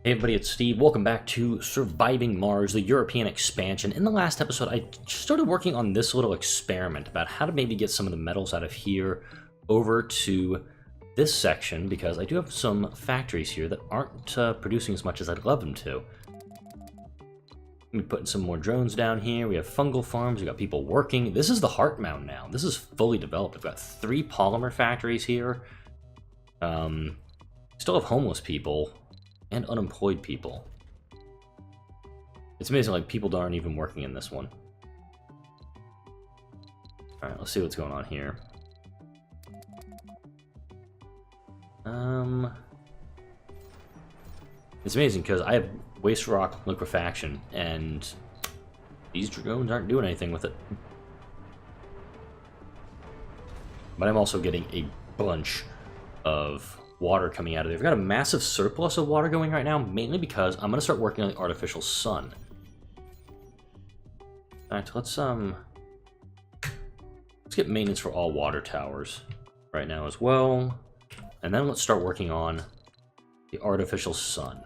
Hey everybody, it's Steve. Welcome back to Surviving Mars, the European expansion. In the last episode, I started working on this little experiment about how to maybe get some of the metals out of here over to this section, because I do have some factories here that aren't producing as much as I'd love them to. We're putting some more drones down here. We have fungal farms. We got people working. This is the heart mound now. This is fully developed. I've got 3 polymer factories here. Still have homeless people and unemployed people. It's amazing, like, people aren't even working in this one. Alright, let's see what's going on here. It's amazing because I have waste rock liquefaction, and these drones aren't doing anything with it. But I'm also getting a bunch of water coming out of there. I've got a massive surplus of water going right now, mainly because I'm going to start working on the artificial sun. Alright, let's get maintenance for all water towers right now as well. And then let's start working on the artificial sun.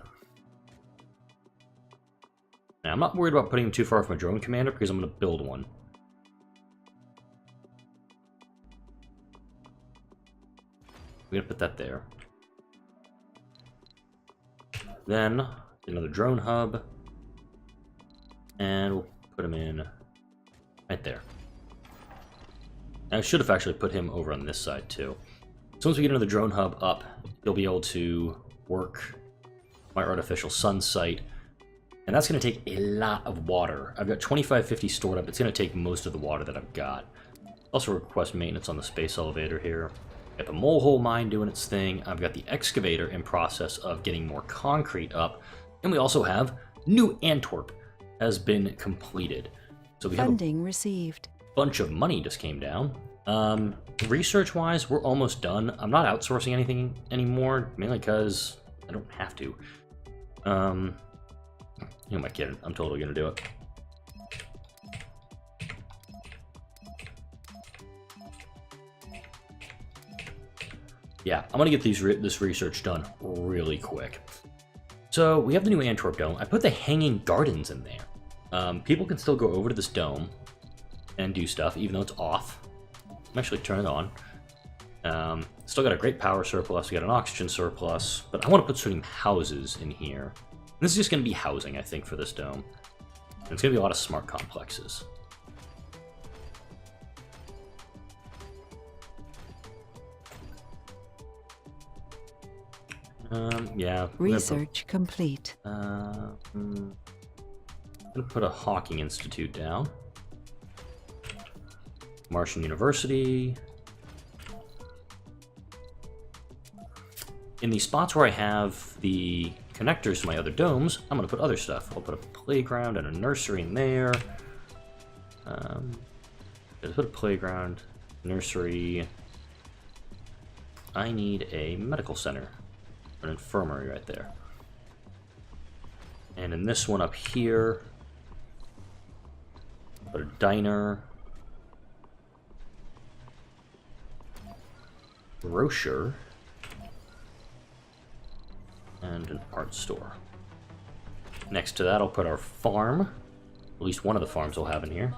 Now, I'm not worried about putting him too far from a drone commander because I'm going to build one. We're going to put that there. Then, another drone hub, and we'll put him in right there. I should have actually put him over on this side too. So once we get another drone hub up, you'll be able to work my artificial sun site, and that's going to take a lot of water. I've got 2550 stored up. It's going to take most of the water that I've got. Also request maintenance on the space elevator here. Got the mole hole mine doing its thing. I've got the excavator in process of getting more concrete up. And we also have New Antwerp has been completed. So we have Funding received. Bunch of money just came down. Research-wise, we're almost done. I'm not outsourcing anything anymore, mainly because I don't have to. Who am I kidding? I'm totally gonna do it. Yeah, I'm gonna get this research done really quick. So we have the new Antwerp dome. I put the hanging gardens in there. People can still go over to this dome and do stuff, even though it's off. I'm actually turn it on. Still got a great power surplus. We got an oxygen surplus, but I want to put some houses in here. This is just going to be housing, I think, for this dome. And it's going to be a lot of smart complexes. Yeah. Research complete. I'm gonna put a Hawking Institute down. Martian University. In the spots where I have the connectors to my other domes, I'm gonna put other stuff. I'll put a playground and a nursery in there. Let's put a playground, nursery. I need a medical center. An infirmary right there. And in this one up here, put a diner, grocer, and an art store. Next to that, I'll put our farm. At least one of the farms we'll have in here.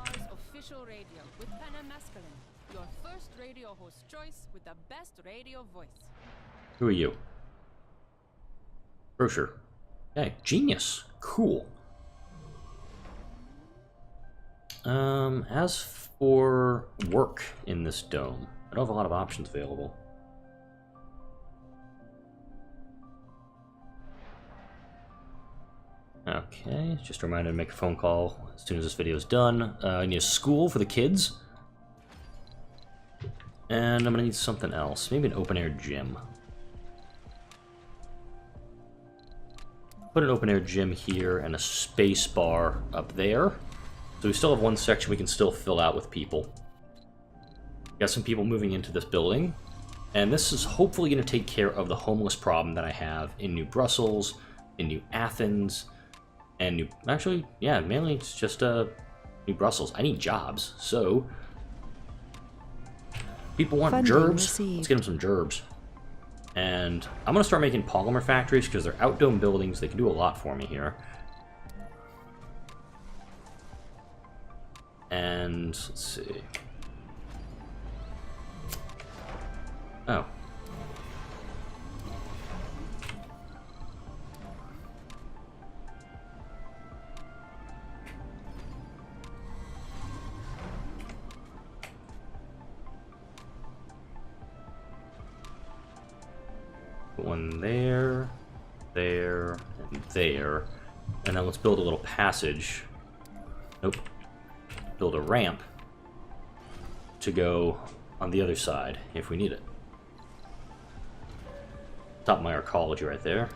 Official radio with Panamasculine, your first radio host choice with the best radio voice. Who are you? Grocer. Hey, genius. Cool. As for work in this dome, I don't have a lot of options available. Okay, just a reminder to make a phone call as soon as this video is done. I need a school for the kids. And I'm gonna need something else. Maybe an open-air gym. Put an open-air gym here and a space bar up there. So we still have one section we can still fill out with people. Got some people moving into this building. And this is hopefully going to take care of the homeless problem that I have in New Brussels, in New Athens, and New... Actually, yeah, mainly it's just New Brussels. I need jobs, so... People want Funding gerbs? received. Let's get them some gerbs. And I'm going to start making polymer factories because they're outdome buildings. They can do a lot for me here. And let's see. Oh. Put one there, there, and there. And then let's build a little passage. Nope. Build a ramp to go on the other side if we need it. Top of my arcology right there.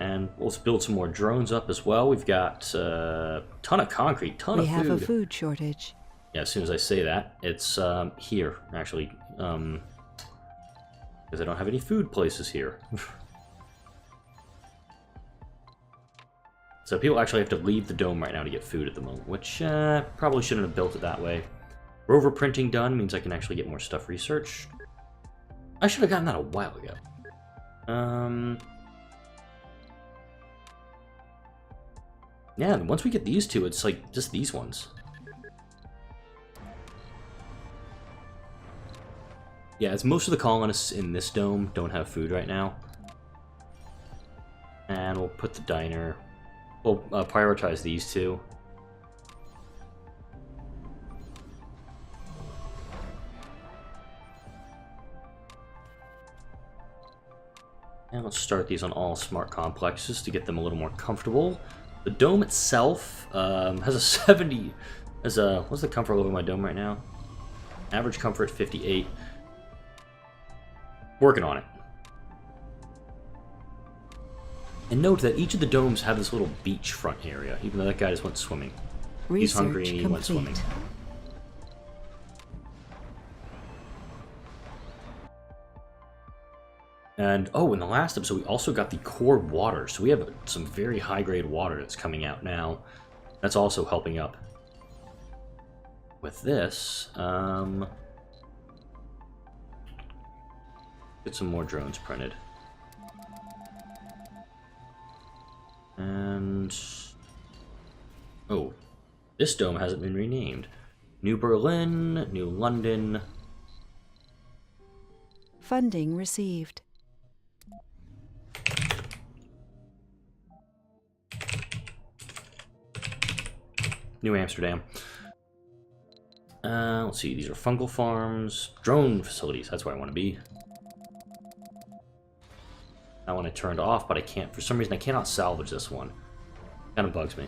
And let's build some more drones up as well. We've got a ton of concrete, ton of food. We have a food shortage. Yeah, as soon as I say that, it's here, actually. Because I don't have any food places here. So people actually have to leave the dome right now to get food at the moment, which probably shouldn't have built it that way. Rover printing done means I can actually get more stuff researched. I should have gotten that a while ago. Yeah, and once we get these two, it's like just these ones. Yeah, as most of the colonists in this dome don't have food right now. And we'll put the diner. We'll prioritize these two. And let's start these on all smart complexes to get them a little more comfortable. The dome itself has a 70... what's the comfort level of my dome right now? Average comfort 58. Working on it. And note that each of the domes have this little beachfront area, even though that guy just went swimming. He's hungry and he went swimming. And, oh, in the last episode, we also got the core water. So we have some very high-grade water that's coming out now. That's also helping up. With this, get some more drones printed. And... oh, this dome hasn't been renamed. New Berlin, New London. Funding received. New Amsterdam. Let's see, these are fungal farms. Drone facilities, that's where I want to be. I want it turned off, but I can't. For some reason, I cannot salvage this one. Kind of bugs me.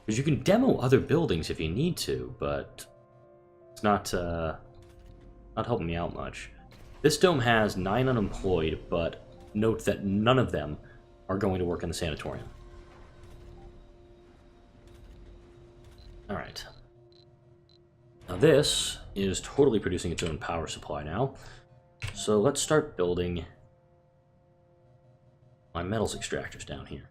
Because you can demo other buildings if you need to, but it's not helping me out much. This dome has 9 unemployed, but note that none of them are going to work in the sanatorium. Alright. Now this is totally producing its own power supply now. So let's start building my metals extractors down here.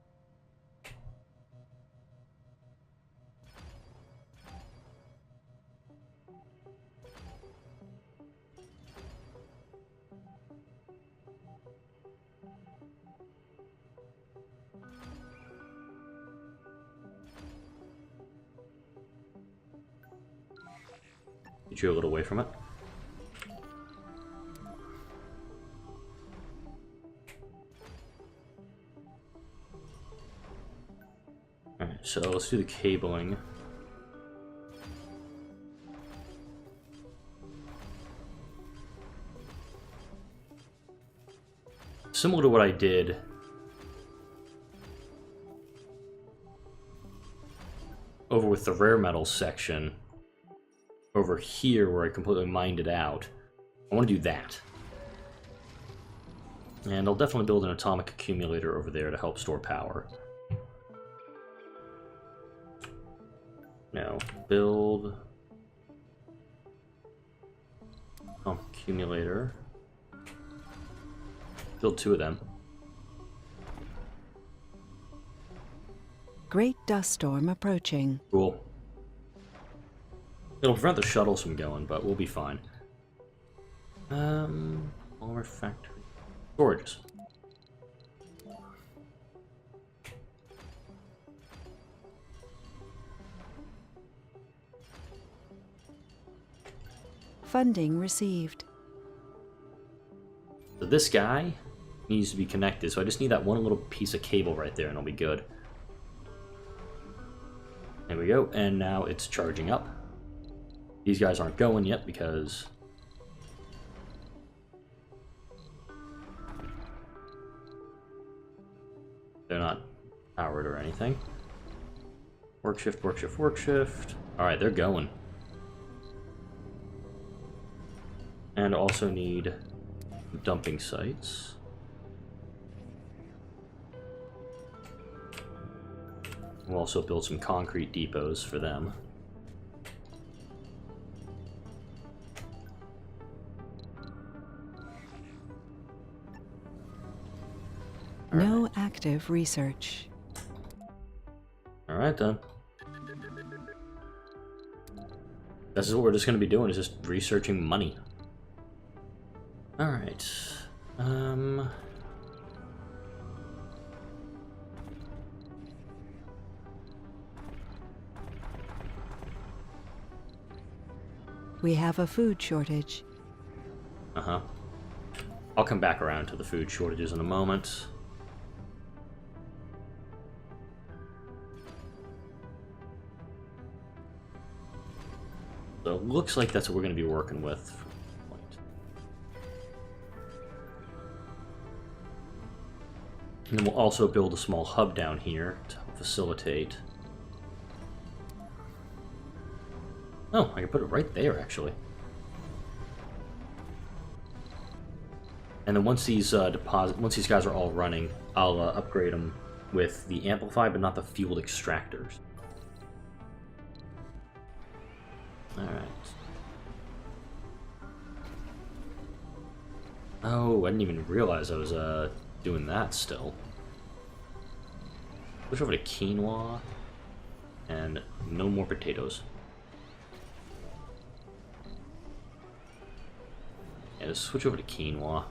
Get you a little away from it. Alright, so let's do the cabling. Similar to what I did over with the rare metals section, over here where I completely mined it out. I want to do that. And I'll definitely build an atomic accumulator over there to help store power. No, build accumulator. Build 2 of them. Great dust storm approaching. Cool. It'll prevent the shuttles from going, but we'll be fine. All factory storages. Funding received. So this guy needs to be connected, so I just need that one little piece of cable right there and it'll be good. There we go, and now it's charging up. These guys aren't going yet because they're not powered or anything. Work shift, work shift, work shift. Alright, they're going. And also need dumping sites. We'll also build some concrete depots for them. No active research. Alright then. This is what we're just going to be doing, is just researching money. Alright. We have a food shortage. Uh-huh. I'll come back around to the food shortages in a moment. So it looks like that's what we're going to be working with. And then we'll also build a small hub down here to help facilitate. Oh, I can put it right there, actually. And then once these once these guys are all running, I'll upgrade them with the amplify, but not the fueled extractors. All right. Oh, I didn't even realize I was doing that still. Switch over to quinoa, and no more potatoes. Yeah, just switch over to quinoa.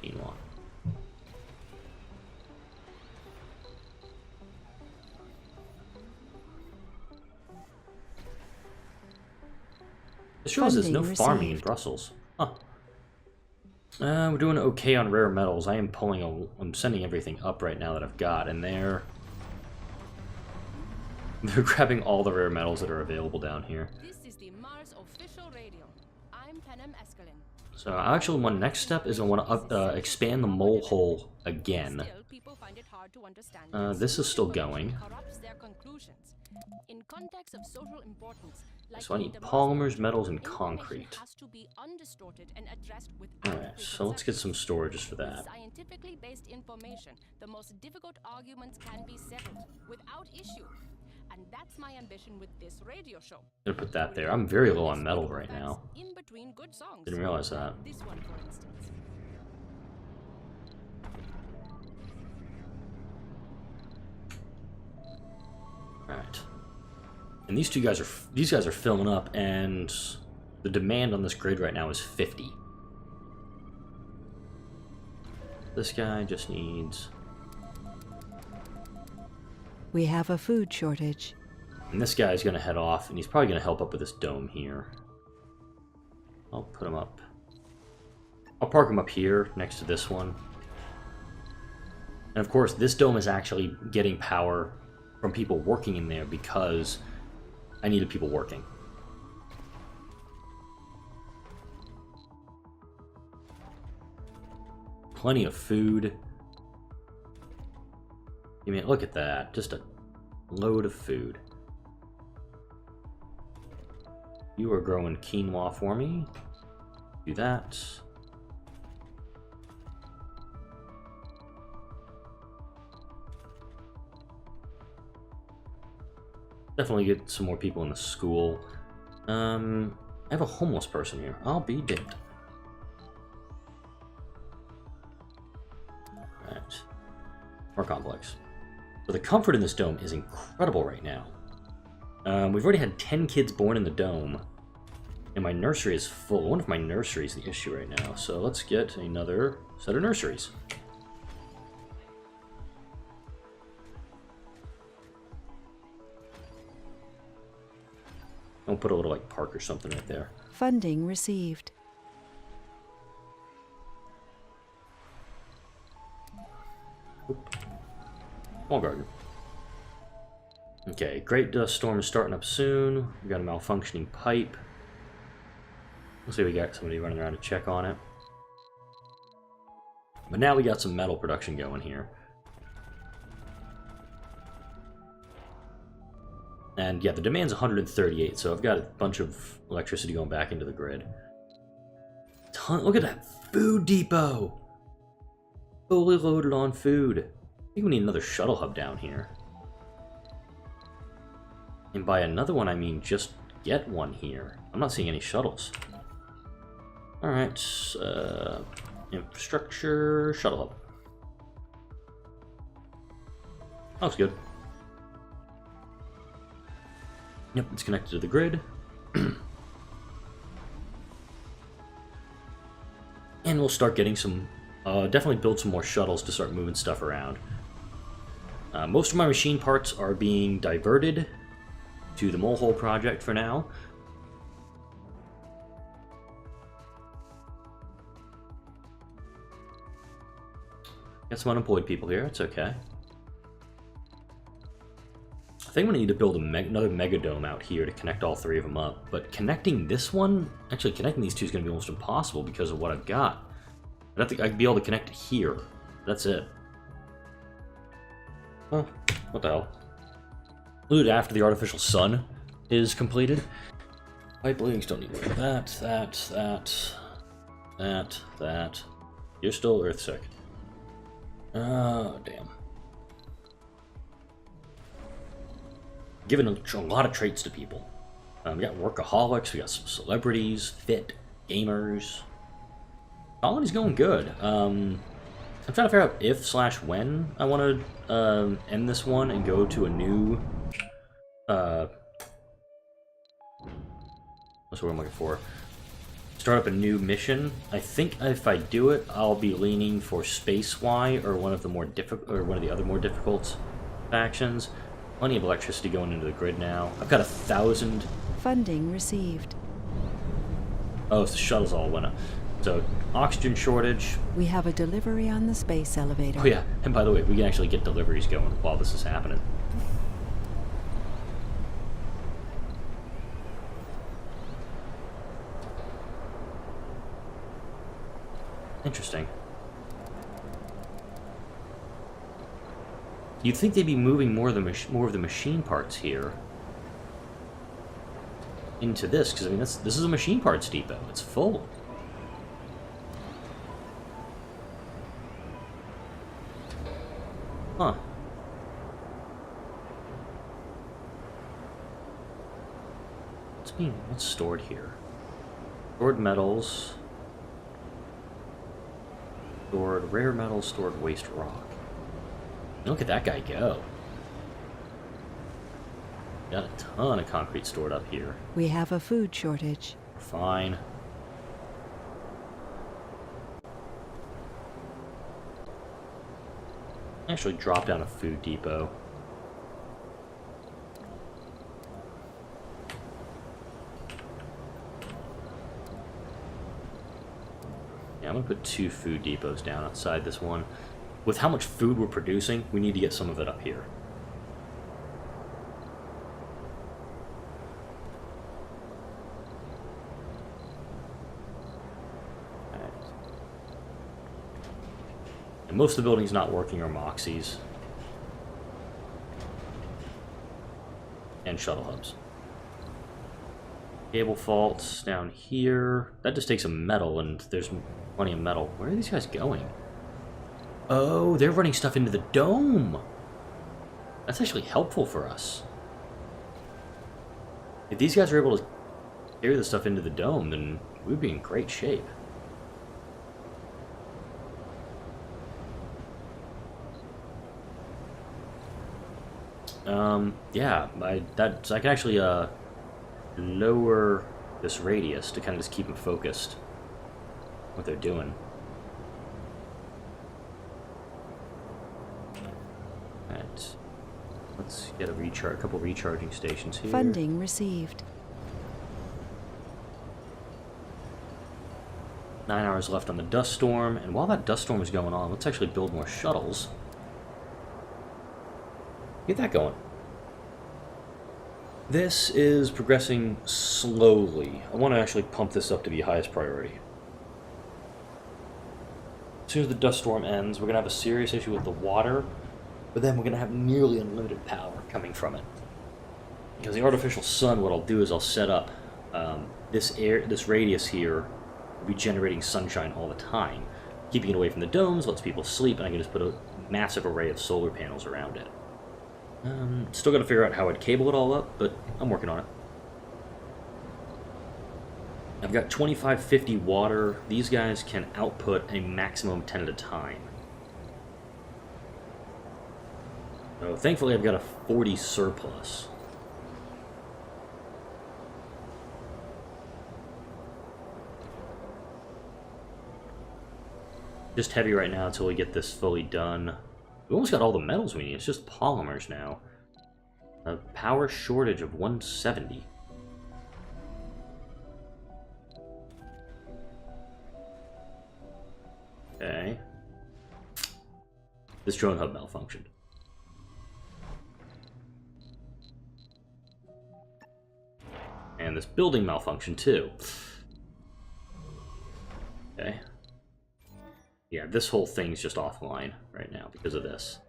Quinoa. This shows there's no farming in Brussels. Huh. We're doing okay on rare metals. I'm sending everything up right now that I've got, and they're grabbing all the rare metals that are available down here. This is the Mars official radio. I'm Panem Escalin. So actually, one next step is I want to expand the mole hole again. Still, people find it hard to understand This is still going. corrupts their conclusions. In context of social importance, So I need polymers, metals, and concrete. has to be undistorted and addressed Alright, so let's get some storages for that. Scientifically based information, the most difficult arguments can be settled without issue. And that's my ambition with this radio show. I'm gonna put that there. I'm very low on metal right now. In between good songs. Didn't realize that. This one, for instance. Alright. And these guys are filling up, and the demand on this grid right now is 50. This guy just needs... We have a food shortage. And this guy's gonna head off, and he's probably gonna help up with this dome here. I'll put him up. I'll park him up here, next to this one. And of course, this dome is actually getting power from people working in there because I needed people working. Plenty of food. I mean, look at that. Just a load of food. You are growing quinoa for me. Do that. Definitely get some more people in the school. I have a homeless person here. I'll be damned. Alright. More complex. So the comfort in this dome is incredible right now. We've already had 10 kids born in the dome. And my nursery is full. One of my nurseries is the issue right now. So let's get another set of nurseries. I'll put a little like park or something right there. Funding received. Oop. Small garden. Okay, great dust storm is starting up soon. We got a malfunctioning pipe. Let's see, we got somebody running around to check on it. But now we got some metal production going here. And yeah, the demand's 138, so I've got a bunch of electricity going back into the grid. Look at that food depot! Fully loaded on food. I think we need another shuttle hub down here. And by another one, I mean just get one here. I'm not seeing any shuttles. Alright, infrastructure, shuttle hub. Looks good. Yep, it's connected to the grid. And we'll start getting some, definitely build some more shuttles to start moving stuff around. Most of my machine parts are being diverted to the Mole Hole project for now. Got some unemployed people here, it's okay. I think I'm going to need to build another Mega Dome out here to connect all three of them up. But connecting this one, actually connecting these two is going to be almost impossible because of what I've got. I don't think I'd be able to connect it here. That's it. Well, what the hell. We'll do it after the artificial sun is completed. Pipe links don't need that. You're still Earthsick. Oh, damn. Giving a lot of traits to people. We got workaholics, we got some celebrities, fit, gamers. Colony's going good. I'm trying to figure out if/when I want to end this one and go to a new... what's the word I'm looking for? Start up a new mission. I think if I do it, I'll be leaning for Space Y or one of the more one of the other more difficult factions. Plenty of electricity going into the grid now. I've got 1,000. Funding received. Oh, so the shuttles all went up. So, oxygen shortage. We have a delivery on the space elevator. Oh yeah, and by the way, we can actually get deliveries going while this is happening. Interesting. You'd think they'd be moving more of the machine parts here into this, because I mean this is a machine parts depot. It's full. Huh. What's stored here? Stored metals. Stored rare metals, stored waste rock. Look at that guy go. Got a ton of concrete stored up here. We have a food shortage. Fine. Actually drop down a food depot. Yeah, I'm gonna put 2 food depots down outside this one. With how much food we're producing, we need to get some of it up here. Alright. And most of the buildings not working are Moxies. And shuttle hubs. Cable faults down here. That just takes some metal, and there's plenty of metal. Where are these guys going? Oh, they're running stuff into the dome. That's actually helpful for us. If these guys are able to carry the stuff into the dome, then we'd be in great shape. Yeah, so I can actually lower this radius to kind of just keep them focused. What they're doing. Alright. Let's get a couple recharging stations here. Funding received. 9 hours left on the dust storm, and while that dust storm is going on, let's actually build more shuttles. Get that going. This is progressing slowly. I want to actually pump this up to be highest priority. As soon as the dust storm ends, we're going to have a serious issue with the water, but then we're going to have nearly unlimited power coming from it. Because the artificial sun, what I'll do is I'll set up this radius here will be generating sunshine all the time. Keeping it away from the domes lets people sleep, and I can just put a massive array of solar panels around it. Still got to figure out how I'd cable it all up, but I'm working on it. I've got 2550 water. These guys can output a maximum 10 at a time. So thankfully I've got a 40 surplus. Just heavy right now until we get this fully done. We almost got all the metals we need. It's just polymers now. A power shortage of 170. Okay. This drone hub malfunctioned. And this building malfunctioned too. Okay. Yeah, this whole thing's just offline right now because of this.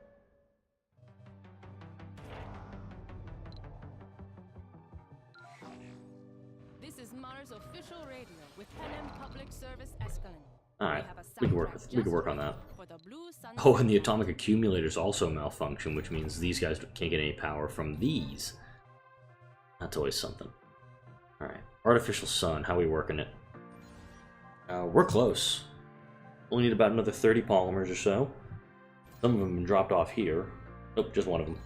This is Mars official radio with Panem Public Service Escalon. Alright, we can work on that. For the Blue Sun. Oh, and the atomic accumulators also malfunction, which means these guys can't get any power from these. That's always something. Alright, artificial sun, how are we working it? We're close. Only need about another 30 polymers or so. Some of them have been dropped off here. Nope, just one of them.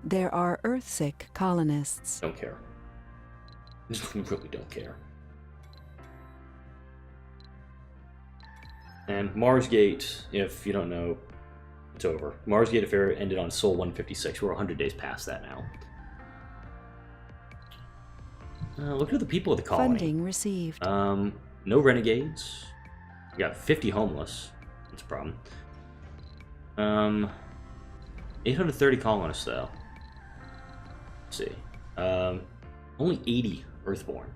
There are Earthsick colonists. Don't care. Really don't care. And Marsgate, if you don't know, it's over. Marsgate affair ended on Sol 156. We're 100 days past that now. Look at the people of the colony. Funding received. No renegades. We got 50 homeless. That's a problem. 830 colonists, though. Let's see. Only 80 Earthborn.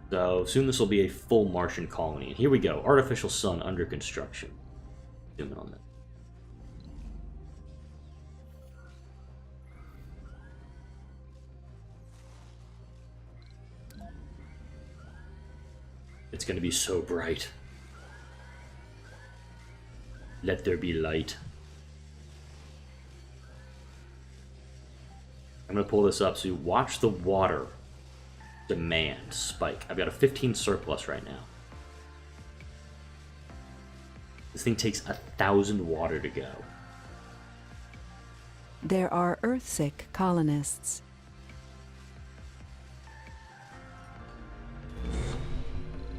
So soon this will be a full Martian colony. And here we go. Artificial sun under construction. Zoom in on that. It's going to be so bright. Let there be light. I'm going to pull this up so you watch the water demand spike. I've got a 15 surplus right now. This thing takes 1,000 water to go. There are Earthsick colonists.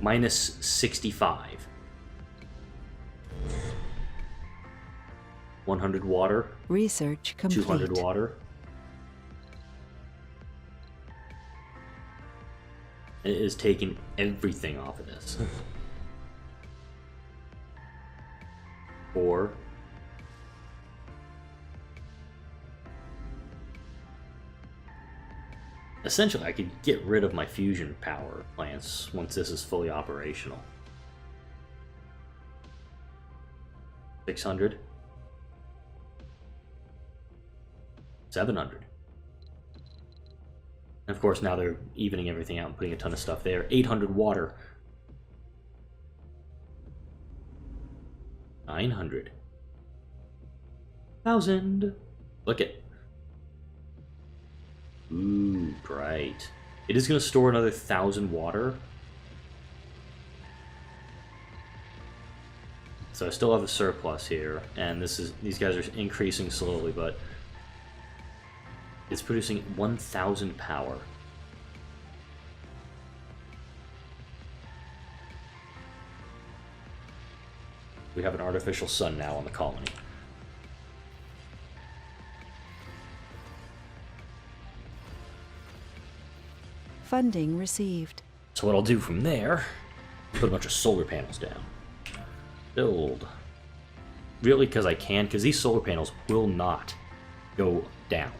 Minus 65. 100 water. Research complete. 200 water. It is taking everything off of this. 4. Essentially, I could get rid of my fusion power plants once this is fully operational. 600. 700. And of course, now they're evening everything out and putting a ton of stuff there. 800 water. 900. 1,000. Look it. Ooh, bright. It is going to store another 1,000 water. So I still have a surplus here, and these guys are increasing slowly, but it's producing 1,000 power. We have an artificial sun now on the colony. Funding received. So what I'll do from there, put a bunch of solar panels down. Build. Really, because I can, because these solar panels will not go down.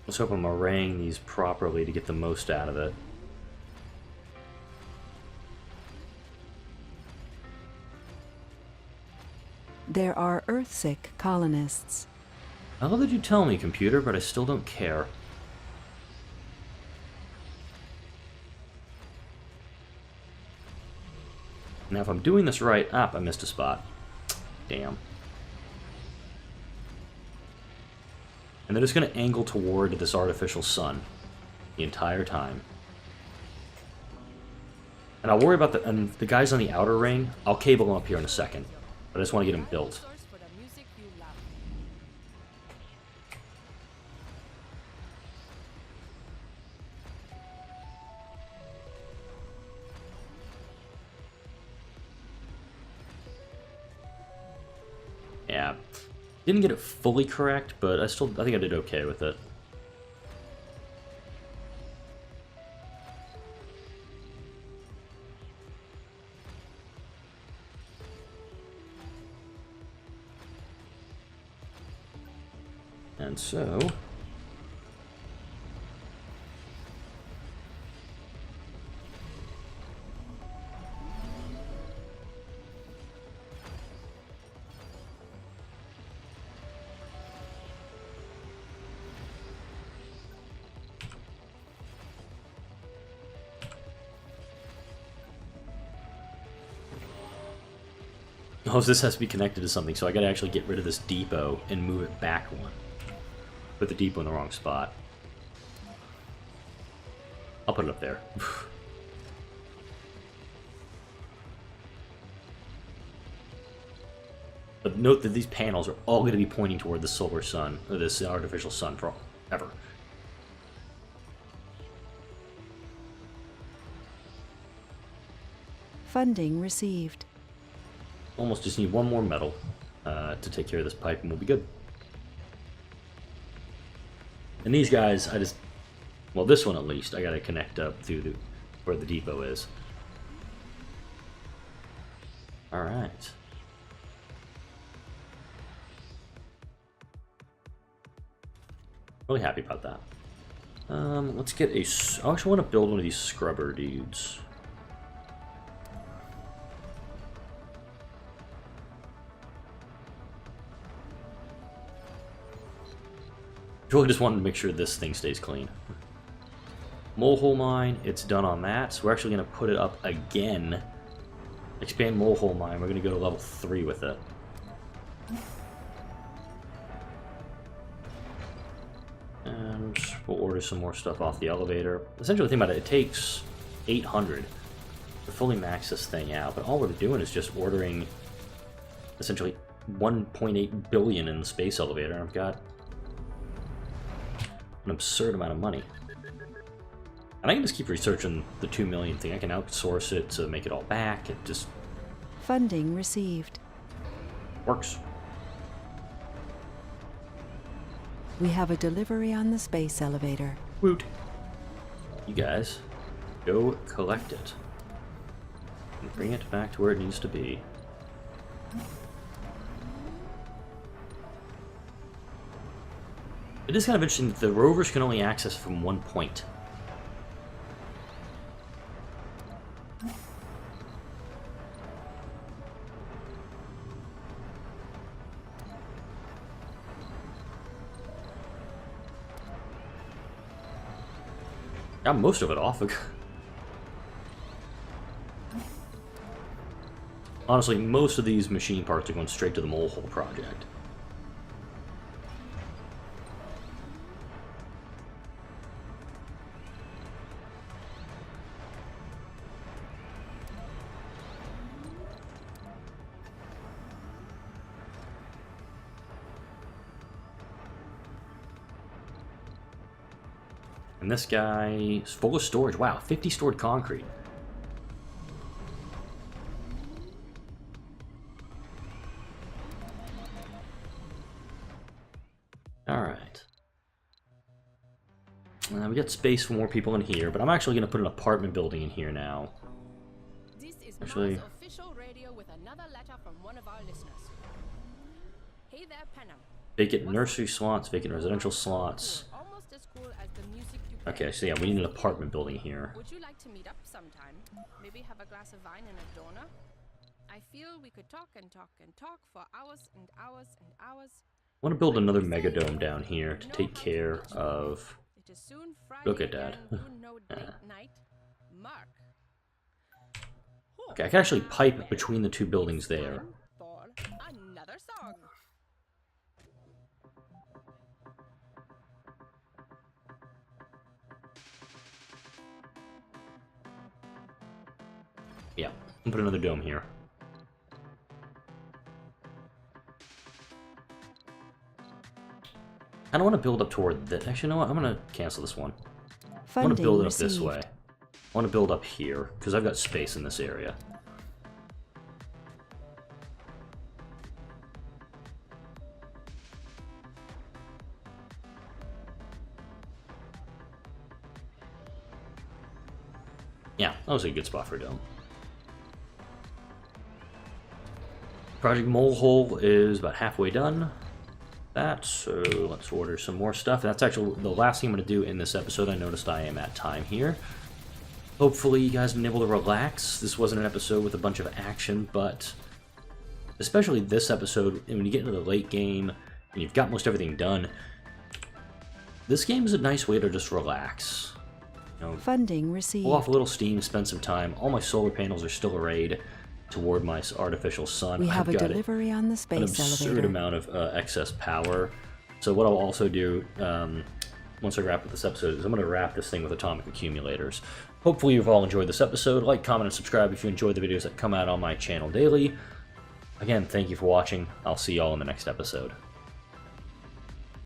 Let's hope I'm arraying these properly to get the most out of it. There are Earthsick colonists. I love that you tell me, computer, but I still don't care. Now, if I'm doing this right, I missed a spot. Damn. And they're just going to angle toward this artificial sun the entire time. And I'll worry about the guys on the outer ring. I'll cable them up here in a second. But I just want to get them built. Source for the music you love. Yeah. Didn't get it fully correct, but I think I did okay with it. And so... Oh, this has to be connected to something, so I gotta actually get rid of this depot and move it back one. Put the depot in the wrong spot. I'll put it up there. But note that these panels are all going to be pointing toward the solar sun, or this artificial sun, forever. Funding received. Almost just need one more metal to take care of this pipe and we'll be good. And these guys, well, this one at least, I gotta connect up to where the depot is. Alright. Really happy about that. Let's get I actually want to build one of these scrubber dudes. Really just wanted to make sure this thing stays clean. Molehole mine, it's done on that. So we're actually going to put it up again. Expand molehole mine. We're going to go to level 3 with it. And we'll order some more stuff off the elevator. Essentially, think about it. It takes 800 to fully max this thing out. But all we're doing is just ordering essentially 1.8 billion in the space elevator. And I've got an absurd amount of money. And I can just keep researching the 2 million thing. I can outsource it to make it all back. It just... Funding received. works. We have a delivery on the space elevator. Woot. You guys, go collect it. And bring it back to where it needs to be. It is kind of interesting that the rovers can only access from one point. Got most of it off. Honestly, most of these machine parts are going straight to the Molehole project. And this guy is full of storage. Wow, 50 stored concrete. Alright. We got space for more people in here, but I'm actually going to put an apartment building in here now. This is Actually- Mars official radio with another letter from one of our listeners. Hey there, Penham. Vacant nursery slots, vacant residential slots. Cool, almost as cool as the music you play. Okay, so yeah, we need an apartment building here. Would you like to meet up sometime? Maybe have a glass of wine and a donut? I feel we could talk and talk and talk for hours and hours and hours. I want to build another megadome down here to take care of... It is soon Friday Look at that. again, you know date night. Mark. Okay, I can actually pipe between the two buildings there. For another song. Yeah, I'll put another dome here. I don't want to build up toward this. Actually, you know what? I'm going to cancel this one. I want to Funding build it up received. this way. I want to build up here, because I've got space in this area. Yeah, that was a good spot for a dome. Project Molehole is about halfway done. So let's order some more stuff. That's actually the last thing I'm going to do in this episode. I noticed I am at time here. Hopefully you guys have been able to relax. This wasn't an episode with a bunch of action, but especially this episode, when you get into the late game and you've got most everything done, this game is a nice way to just relax. You know, Funding received. pull off a little steam, spend some time. All my solar panels are still arrayed toward my artificial sun. We have I've a got delivery on the an space absurd elevator. amount of excess power. So what I'll also do, once I wrap up this episode, is I'm going to wrap this thing with atomic accumulators. Hopefully you've all enjoyed this episode. Like, comment, and subscribe if you enjoy the videos that come out on my channel daily. Again, thank you for watching. I'll see y'all in the next episode.